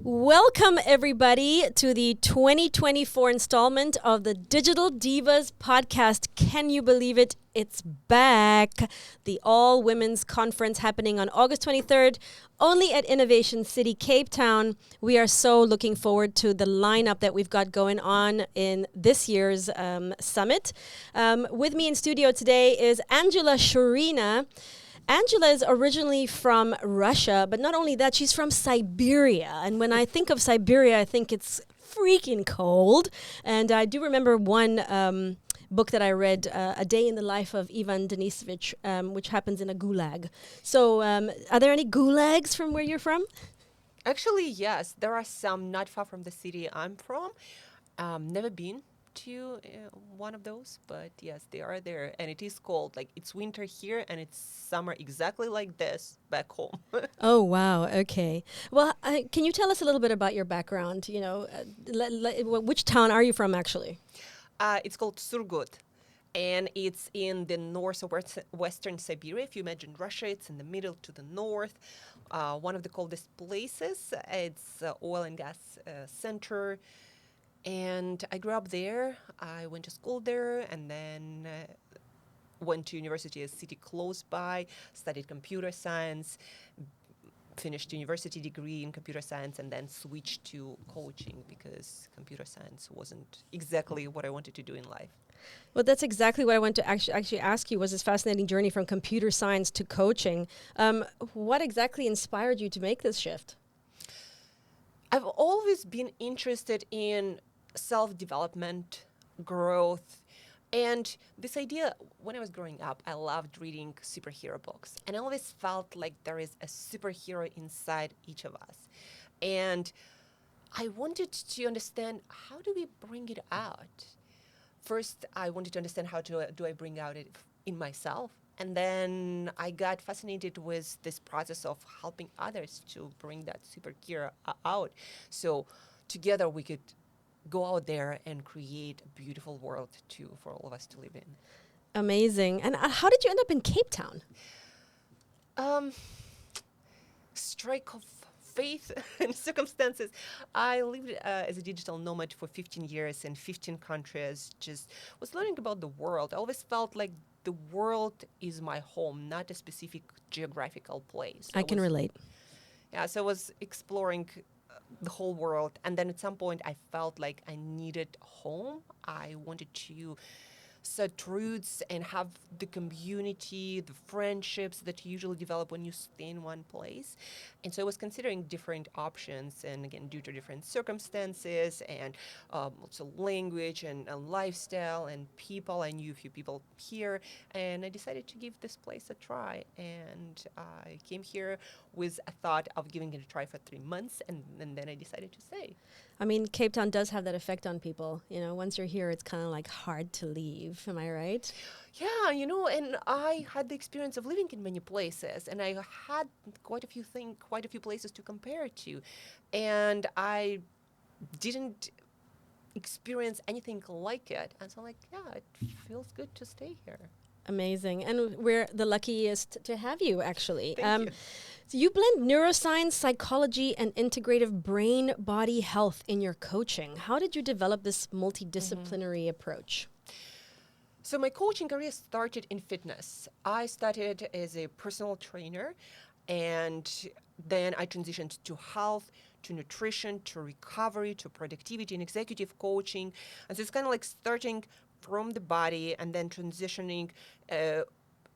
Welcome, everybody, to the 2024 installment of the Digital Divas podcast. Can you believe it? It's back. The All Women's Conference happening on August 23rd, only at Innovation City, Cape Town. We are so looking forward to the lineup that we've got going on in this year's summit. With me in studio today is Angela Shurina. Angela is originally from Russia, but not only that, she's from Siberia. And when I think of Siberia, I think it's freaking cold. And I do remember one book that I read, A Day in the Life of Ivan Denisovich, which happens in a gulag. So are there any gulags from where you're from? Actually, yes, there are some not far from the city I'm from. Never been to one of those, but yes, they are there, and it is cold. Like it's winter here, and it's summer exactly like this back home. Oh, wow. Okay. Well, can you tell us a little bit about your background? You know, which town are you from, actually? It's called Surgut, and it's in the north of western Siberia. If you imagine Russia, it's in the middle to the north. One of the coldest places. It's oil and gas center. And I grew up there. I went to school there, and then went to university, a city close by, studied computer science, finished university degree in computer science, and then switched to coaching because computer science wasn't exactly what I wanted to do in life. Well, that's exactly what I want to actually ask you, was this fascinating journey from computer science to coaching. What exactly inspired you to make this shift? I've always been interested in self-development, growth, and this idea. When I was growing up, I loved reading superhero books, and I always felt like there is a superhero inside each of us. And I wanted to understand, how do we bring it out? First, I wanted to understand, how do I bring out it in myself? And then I got fascinated with this process of helping others to bring that superhero out. So together we could go out there and create a beautiful world for all of us to live in. Amazing. And how did you end up in Cape Town? Um, Strike of faith and circumstances. I lived as a digital nomad for 15 years in 15 countries, just was learning about the world. I always felt like the world is my home, not a specific geographical place. I can relate. Yeah, so I was exploring the whole world, and then at some point I felt like I needed home. I wanted to set roots and have the community, the friendships that you usually develop when you stay in one place. And so I was considering different options, and again, due to different circumstances and also language and lifestyle and people, I knew a few people here, and I decided to give this place a try. And I came here with a thought of giving it a try for 3 months, and then I decided to stay. I mean, Cape Town does have that effect on people. You know, once you're here, it's kind of like hard to leave. Am I right? Yeah, and I had the experience of living in many places, and I had quite a few places to compare to, and I didn't experience anything like it. And so, like, yeah, it feels good to stay here. Amazing. And we're the luckiest to have you, actually. Thank you. So you blend neuroscience, psychology, and integrative brain-body health in your coaching. How did you develop this multidisciplinary approach? So my coaching career started in fitness. I started as a personal trainer, and then I transitioned to health, to nutrition, to recovery, to productivity and executive coaching. And so it's kind of like starting from the body and then transitioning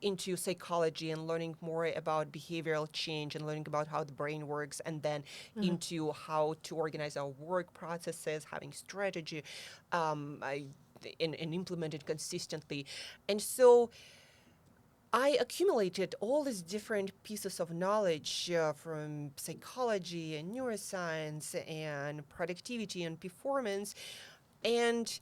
into psychology and learning more about behavioral change and learning about how the brain works, and then into how to organize our work processes, having strategy, and implement it consistently. And so I accumulated all these different pieces of knowledge from psychology and neuroscience and productivity and performance. And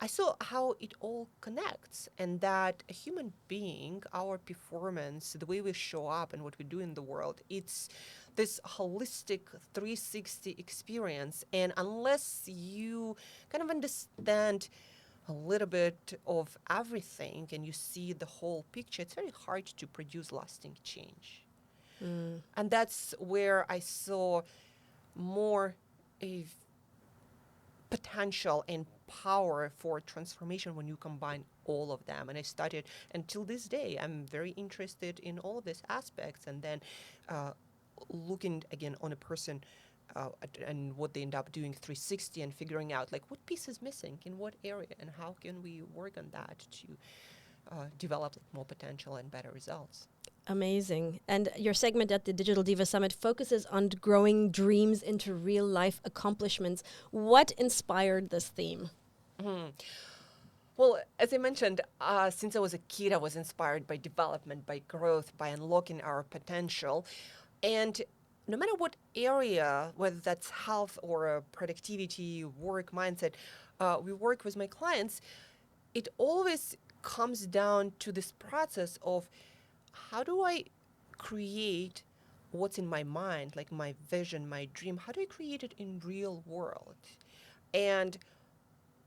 I saw how it all connects, and that a human being, our performance, the way we show up and what we do in the world, it's this holistic 360 experience. And unless you kind of understand a little bit of everything and you see the whole picture, it's very hard to produce lasting change. And that's where I saw more a potential and power for transformation when you combine all of them. And I studied, and till this day, I'm very interested in all of these aspects. And then looking again on a person and what they end up doing 360 and figuring out like what piece is missing in what area and how can we work on that to develop more potential and better results. Amazing. And your segment at the Digital Diva Summit focuses on growing dreams into real life accomplishments. What inspired this theme? Well, as I mentioned, since I was a kid, I was inspired by development, by growth, by unlocking our potential. And no matter what area, whether that's health or productivity, work, mindset, we work with my clients, it always comes down to this process of how do I create what's in my mind, like my vision, my dream, how do I create it in real world? And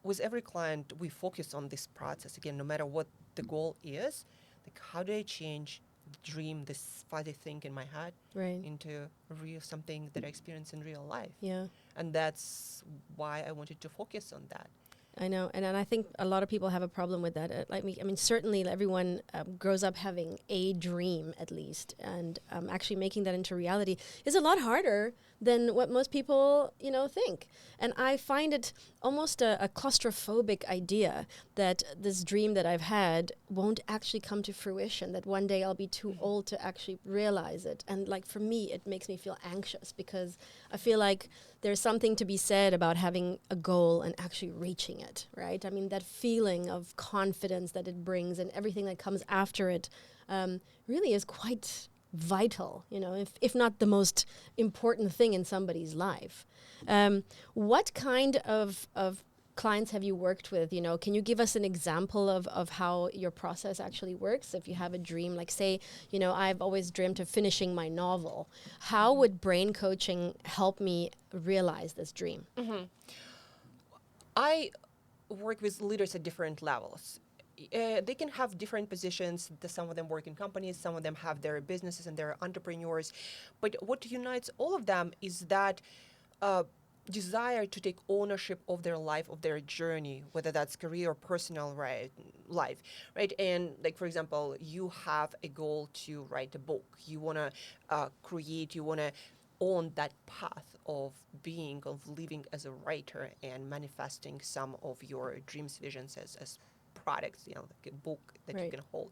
with every client, we focus on this process again, no matter what the goal is. Like, how do I change the dream, this fuzzy thing in my head, Right. into real something that I experience in real life? Yeah. And that's why I wanted to focus on that. I know, and I think a lot of people have a problem with that. Like me, I mean, certainly everyone grows up having a dream at least, and actually making that into reality is a lot harder than what most people, think. And I find it almost a claustrophobic idea that this dream that I've had won't actually come to fruition. That one day I'll be too old to actually realize it. And like for me, it makes me feel anxious because I feel like there's something to be said about having a goal and actually reaching it, right? I mean, that feeling of confidence that it brings and everything that comes after it really is quite vital, if not the most important thing in somebody's life. What kind of clients have you worked with? Can you give us an example of how your process actually works? If you have a dream, like say, I've always dreamt of finishing my novel. How would brain coaching help me realize this dream? I work with leaders at different levels. They can have different positions. Some of them work in companies, some of them have their businesses and they're entrepreneurs. But what unites all of them is that desire to take ownership of their life, of their journey, whether that's career or personal life, right? And like, for example, you have a goal to write a book. You want to create, you want to own that path of being, of living as a writer and manifesting some of your dreams, visions as products, like a book that you can hold.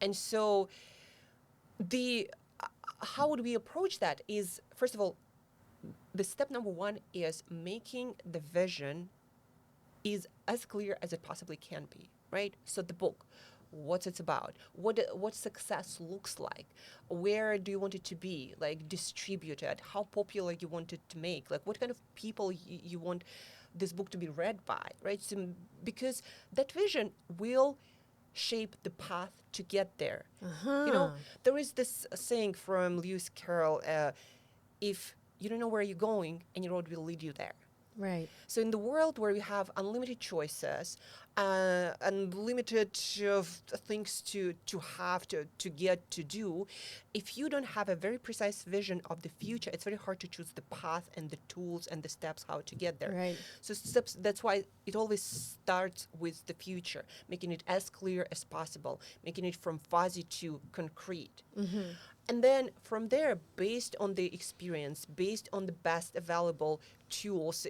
And so the how would we approach that is, first of all, the step number one is making the vision is as clear as it possibly can be, right? So the book, what it's about, what success looks like, where do you want it to be, like distributed, how popular you want it to make, like what kind of people you want this book to be read by, right? So, because that vision will shape the path to get there. There is this saying from Lewis Carroll, if you don't know where you're going, any road will lead you there. Right. So in the world where we have unlimited choices, unlimited things to have, to get, to do, if you don't have a very precise vision of the future, it's very hard to choose the path and the tools and the steps how to get there. Right. So steps, that's why it always starts with the future, making it as clear as possible, making it from fuzzy to concrete. And then from there, based on the experience, based on the best available tools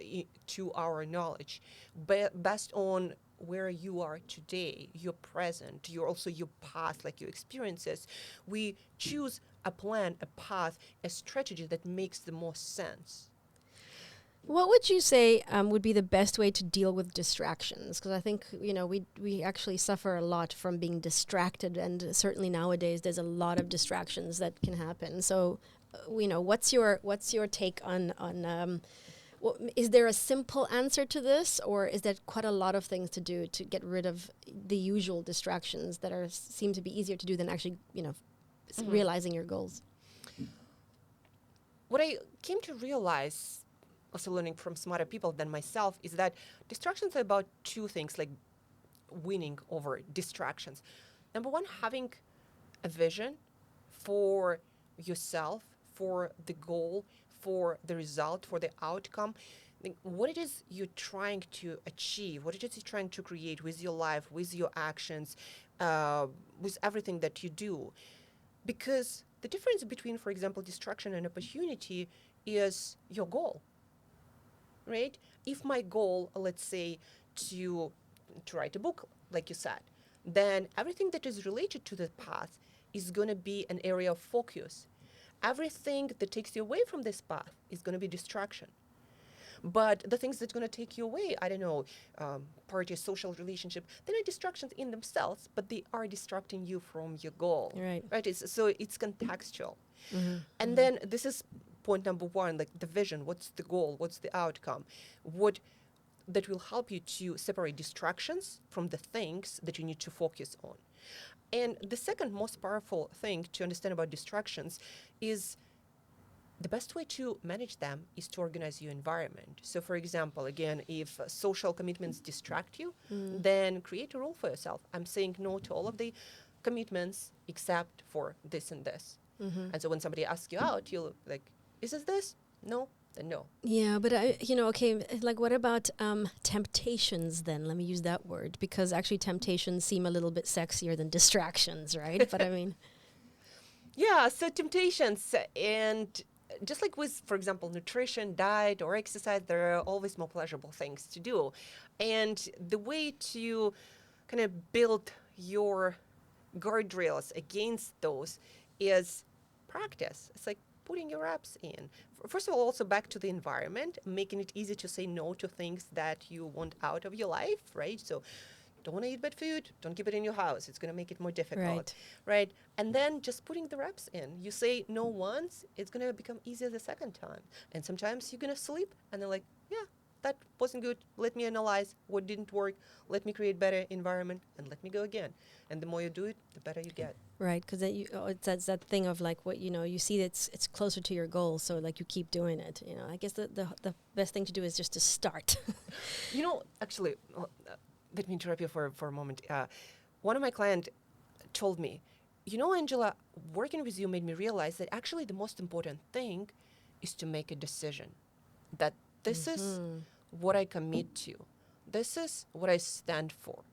to our knowledge, based on where you are today, your present, your past, like your experiences, we choose a plan, a path, a strategy that makes the most sense. What would you say would be the best way to deal with distractions? Because I think we actually suffer a lot from being distracted, and certainly nowadays there's a lot of distractions that can happen. So, what's your take on is there a simple answer to this, or is there quite a lot of things to do to get rid of the usual distractions that seem to be easier to do than actually realizing your goals? What I came to realize, also learning from smarter people than myself, is that distractions are about two things, like winning over distractions. Number one, having a vision for yourself, for the goal, for the result, for the outcome. Like, what it is you're trying to achieve, what it is you're trying to create with your life, with your actions, with everything that you do. Because the difference between, for example, distraction and opportunity is your goal, right? If my goal, let's say, to write a book, like you said, then everything that is related to the path is going to be an area of focus. Everything that takes you away from this path is going to be distraction. But the things that's going to take you away, I don't know, party, social relationship, they're not distractions in themselves, but they are distracting you from your goal. Right. Right? So it's contextual. Mm-hmm. And then this is point number one, like the vision. What's the goal? What's the outcome? What that will help you to separate distractions from the things that you need to focus on. And the second most powerful thing to understand about distractions is the best way to manage them is to organize your environment. So, for example, again, if social commitments distract you, then create a rule for yourself. I'm saying no to all of the commitments except for this and this. Mm-hmm. And so when somebody asks you out, you'll like, is this? No, then no. Yeah, but okay, like what about temptations then? Let me use that word, because actually temptations seem a little bit sexier than distractions, right? But I mean, Yeah, so temptations, and just like with, for example, nutrition, diet, or exercise, there are always more pleasurable things to do. And the way to kind of build your guardrails against those is practice. It's like putting your reps in. First of all, also back to the environment, making it easy to say no to things that you want out of your life, right? So don't want to eat bad food, don't keep it in your house. It's going to make it more difficult, right? And then just putting the reps in. You say no once, it's going to become easier the second time. And sometimes you're going to sleep and they're like, yeah, that wasn't good. Let me analyze what didn't work. Let me create better environment and let me go again. And the more you do it, the better you get. right, because it's that thing of like what you see that it's closer to your goal, so like you keep doing it. I guess the best thing to do is just to start. Actually, let me interrupt you for a moment. One of my clients told me, Angela, working with you made me realize that actually the most important thing is to make a decision. That this is what I commit to. This is what I stand for.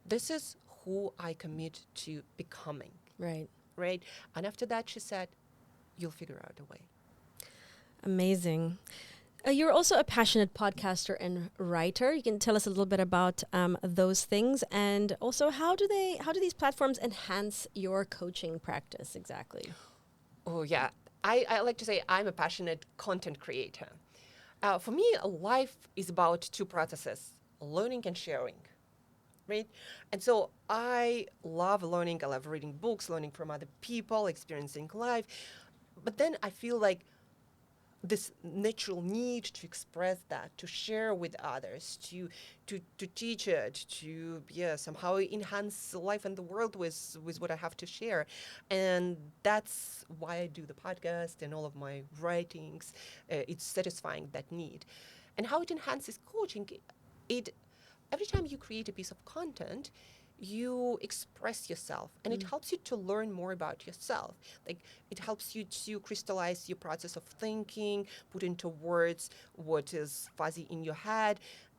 This is who I commit to becoming. Right. Right? And after that, she said, you'll figure out a way. Amazing. You're also a passionate podcaster and writer. You can tell us a little bit about those things, and also how do these platforms enhance your coaching practice exactly? Oh yeah, I like to say I'm a passionate content creator. For me, life is about two processes: learning and sharing, right? And so I love learning. I love reading books, learning from other people, experiencing life. But then I feel like this natural need to express that, to share with others, to teach it, to somehow enhance life and the world with what I have to share. And that's why I do the podcast and all of my writings. It's satisfying that need. And how it enhances coaching, it every time you create a piece of content, you express yourself, and it helps you to learn more about yourself. Like, it helps you to crystallize your process of thinking, put into words what is fuzzy in your head.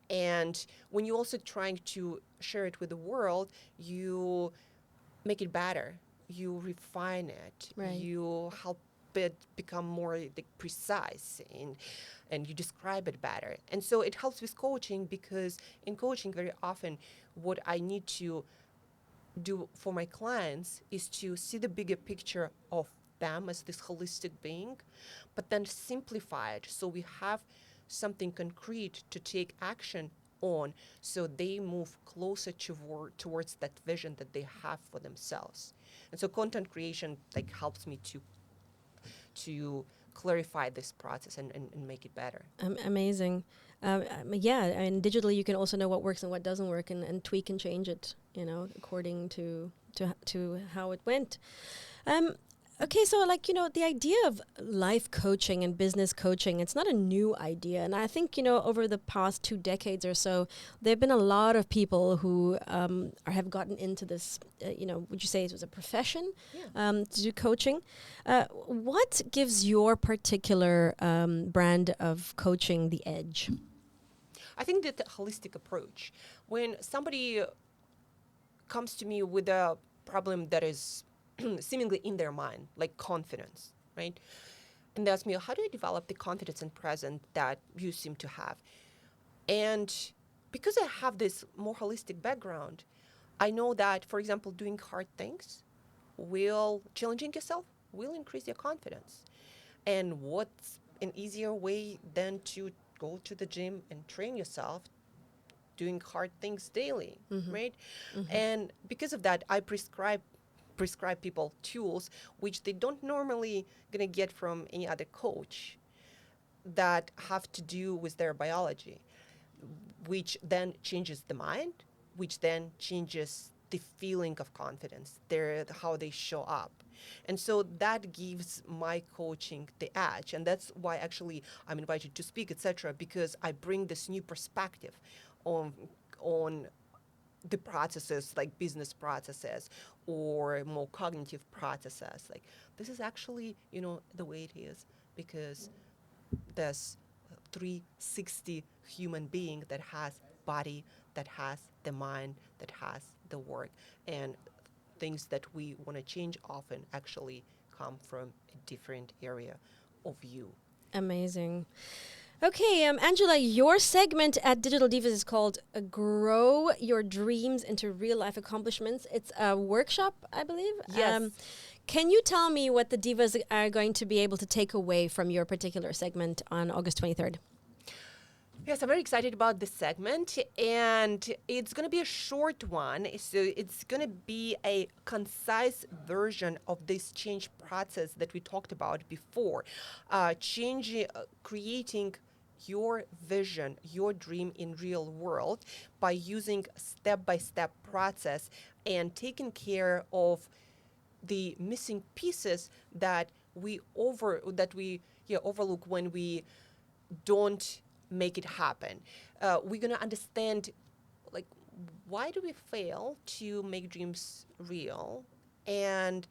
And when you're also trying to share it with the world, you make it better, you refine it, Right. you help it become more precise, and you describe it better. And so it helps with coaching, because in coaching very often what I need to do for my clients is to see the bigger picture of them as this holistic being, but then simplify it so we have something concrete to take action on, so they move closer towards that vision that they have for themselves. And so content creation helps me to clarify this process and make it better. Amazing. Yeah, and digitally you can also know what works and what doesn't work, and tweak and change it, according to how it went. Okay, so the idea of life coaching and business coaching, it's not a new idea. And I think, over the past 2 decades or so, there have been a lot of people who have gotten into this, would you say it was a profession Yeah. to do coaching? What gives your particular brand of coaching the edge? I think that the holistic approach, when somebody comes to me with a problem that is seemingly in their mind, like confidence, right? And they ask me, how do you develop the confidence and presence that you seem to have? And because I have this more holistic background, I know that, for example, doing hard things challenging yourself will increase your confidence. And what's an easier way than to go to the gym and train yourself doing hard things daily, right? And because of that, I prescribe people tools which they don't normally gonna get from any other coach that have to do with their biology, which then changes the mind, which then changes the feeling of confidence, how they show up. And so that gives my coaching the edge. And that's why actually I'm invited to speak, etc., because I bring this new perspective on on the processes like business processes or more cognitive processes. Like this is actually, the way it is because there's 360 human being that has body, that has the mind, that has the work, and things that we want to change often actually come from a different area of you. Amazing. Okay, Angela, your segment at Digital Divas is called Grow Your Dreams into Real Life Accomplishments. It's a workshop, I believe. Yes. Can you tell me what the divas are going to be able to take away from your particular segment on August 23rd? Yes, I'm very excited about this segment, and it's going to be a short one. So it's going to be a concise version of this change process that we talked about before. Creating your vision, your dream in real world by using step-by-step process and taking care of the missing pieces that we overlook when we don't make it happen. We're gonna understand, like, why do we fail to make dreams real, and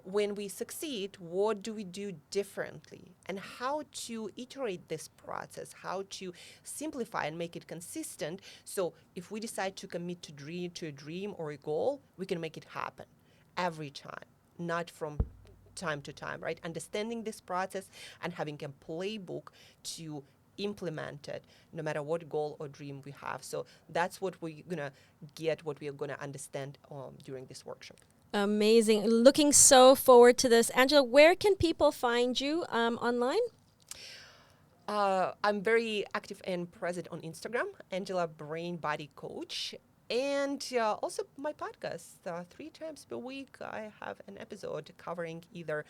when we succeed, what do we do differently, and how to iterate this process, how to simplify and make it consistent. So if we decide to commit to a dream or a goal, we can make it happen every time, not from time to time, right? Understanding this process and having a playbook to implement it no matter what goal or dream we have. So that's what we're gonna get, what we are gonna understand during this workshop. Amazing. Looking so forward to this. Angela, where can people find you online? I'm very active and present on Instagram, Angela Brain Body Coach. And also my podcast, 3 times per week, I have an episode covering either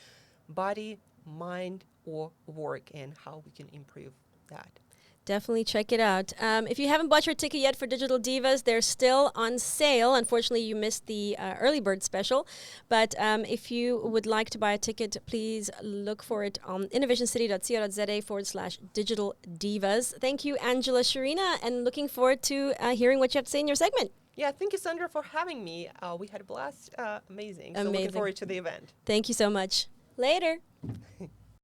body, mind, or work and how we can improve that. Definitely check it out. If you haven't bought your ticket yet for Digital Divas, they're still on sale. Unfortunately, you missed the early bird special. But if you would like to buy a ticket, please look for it on innovationcity.co.za/Digital Divas. Thank you, Angela, Shurina, and looking forward to hearing what you have to say in your segment. Yeah, thank you, Sandra, for having me. We had a blast. Amazing. So looking Amazing. forward to the event. Thank you so much. Later.